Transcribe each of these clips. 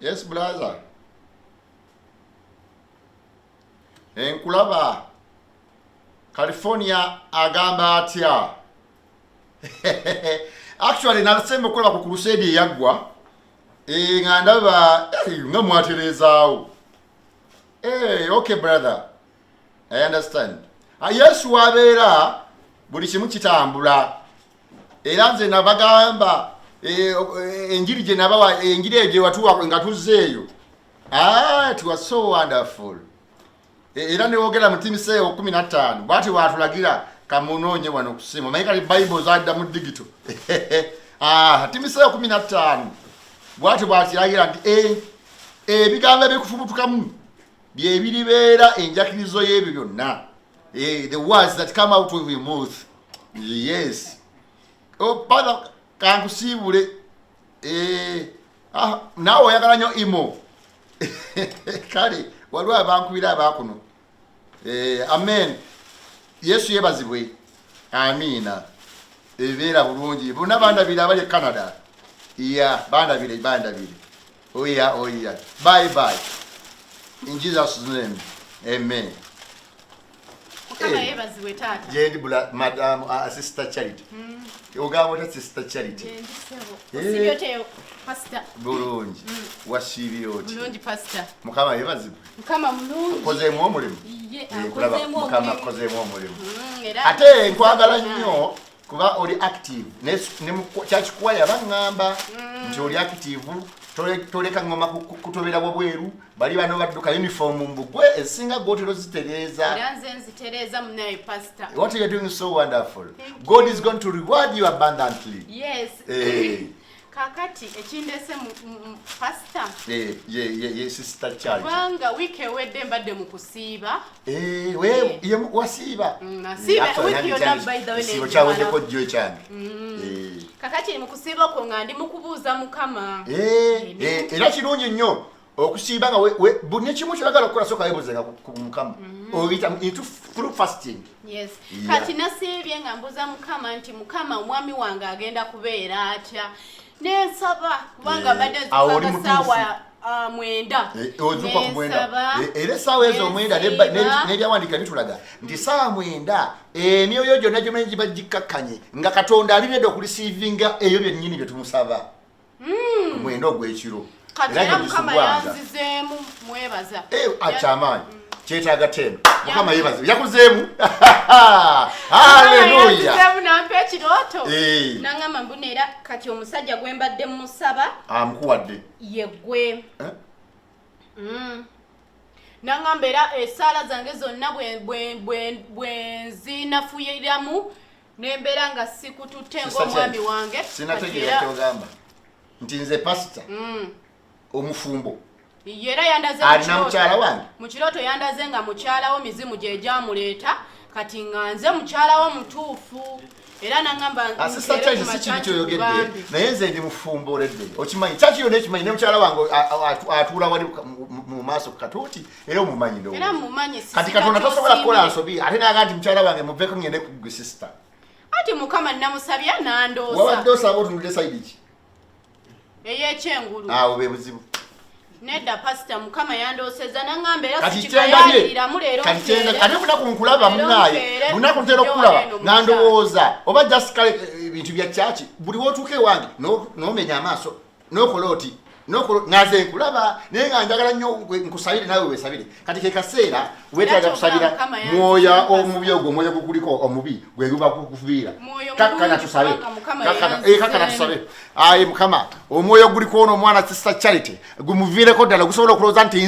Yes, brother. Enkulaba. California agamba atya. Actually, nasembe kola ku crusade yagwa. Ngandaba ngamwaterezaawo. Okay, brother. I understand. Yesu wabeera buli kimu kitambula. Era nze nabagamba enjiri gye nabawa enjiri egyo watuwa nga tuzzeeyo. It was so wonderful. Era ne wogera mu Timoseewo 15 bw'ati watulagira kamunoonye wano ku ssimu. Naye kali Bible zadda mu digital. Timoseewo 15 bw'ati bw'atulagira nti ebigambo ebikufubutukamu bye biribeera enjakirizo y'ebyo byonna. The words that come out of your mouth. Yes. Father, kankusiibule. Naawe oyagala nnyo imo. Kale waliwo abankubira abaakuno. Amen. Yesu yebazibwe. Amiina. Ebeera bulungi. Bonna bandabire abali e Canada. Bandabire. Oh yeah. Bye. In Jesus' name. Amen. Kama yebazibwe tata. Jendi bula Madam Sister Charity. Ogabo Sister Charity. Usibyote pastor. Bulungi. Wasibyote. Bulungi pastor. Mukama yebazibwe. Mukama mulungi. Kozeemu omulimu. Kozeemu Mukama kozeemu omulimu. Ate nkwagala nnyo kuba oli active. Ne church choir bangamba nti oli active. Toleka ngoma kutobera bweru bali bano badduka uniform mbugwe esinga gotero zitereza. Iranze nzitereza munaye pastor. What you are doing is so wonderful. God is going to reward you abundantly. Yes. Kakati ekindese mu pastor. Yes, Sister Charity. Wanga wiki wedde mbadde mu kusiiba. We wasiiba. Nasiba wiki yonna by the way. Sibo chawende ko jjo change. Kakati mu kusiiba ko nga ndi mukubuuza Mukama. Era kirungi nnyo okusiiba nga we buli kimu kyagala okukola soka yebuzenga ku Mukama. Oyita into through fasting. Yes. Kati nasiibye nga mbuuza Mukama nti Mukama omwami wange agenda kubeera atya. Nensaba kubanga badde zikanga sawa mwenda. Ozuka ku mwenda. Era sawa ezo mwenda n'ebyawandika bitulaga nti sawa mwenda emyoyo gyonna gyomenyi bagikakkanye nga Katonda alina okulisiivinga eyo byennyini bye tumusaba. Mwenda ogw'ekiro. Era Mukama yanzizeemu mwebaza. Akyamaanyi. Kyetaaga tena. Mukama yebaze. Yakuzeemu. Hallelujah. Yakuzeemu nampa ekirooto. Nangamba mbuneera kati omusajja gwe mbadde musaba. Amukuwadde. Ye gwe. Nangamba era esaala zange zonna bwe nzinafuyiramu nembeera nga sikututte ng'omwami wange. Sinategeera kyogamba. Nti nze pasita. Omufumbo. Yera yandaze mukyala wange. Mu kirooto yandaze nga mukyalawo mizimu gye gyamuleeta kati nga nze mukyalawo mutuufu. Era nangamba Sister Charity si kintu kyoyogedde naye nze ndi mufumboledde. Okimanyi kyaki yonna ekimanyi ne mukyala wange atuula wali mu maaso ku katuuti era omumanyi ndo. Era mumanyi sisi. Kati Katonda tosobola kukola nsobi ate n'aga nti mukyala wange muveeko ngende ku gwe sister. Ati Mukama namusabya n'andoosa. Wabadde osaba otunudde sayidi ki? Eyekyengulu. Awo be buzibu. Nedda pastor Mukama yandooseza nangamba era sikigayaliramu leero. Ate bunaku nkulaba munaye. Bunaku ntera okulaba nga ndowooza oba just kale ebintu bya kyaki buli wootuuka ewange n'omenya amaaso n'okola oti ngaze nkulaba naye nga njagala nnyo nkusabire nawe weesabire. Kati ke kaseera weetaaga kusabira mwoyo omubi ogwo omwoyo gukuliko omubi gwe guba kukuviira. Kakkana tusabe. Kakkana tusabe. Ayi Mukama omwoyo guliko ono omwana Sister Charity gumuviireko ddala gusobola okulowooza nti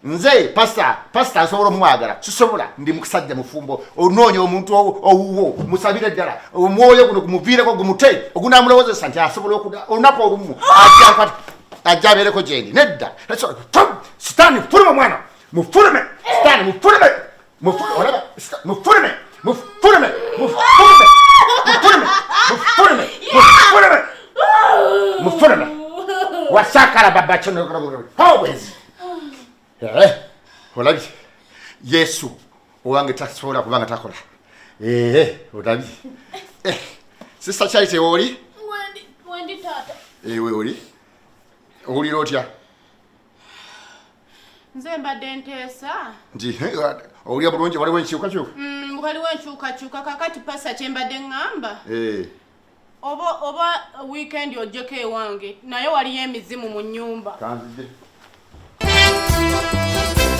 nze pastor asobola omwagala sisobola ndi musajja mufumbo onoonya omuntu owuwo musabire ddala omwoyo guno gumuviireko gumute ogunamulowoozesa nti asobola olunaku olumu ajja abeereko gyendi nedda sitaani mufulume omwana mufulume sitaani mufulume wasakala baba kyono hobwezi. Olabi Yesu owange tasobola kubanga takola. Olabi. Sister Charity oli? Wendi tata. We oli? Owulira otya? Nze mbadde nteesa. Nti owulira bulungi waliwo enkyukakyuka? Waliwo enkyukakyuka kakati pasa kye mbadde ngamba. Oba weekend ojjeko ewange naye waliyo emizimu mu nnyumba. Kanzije.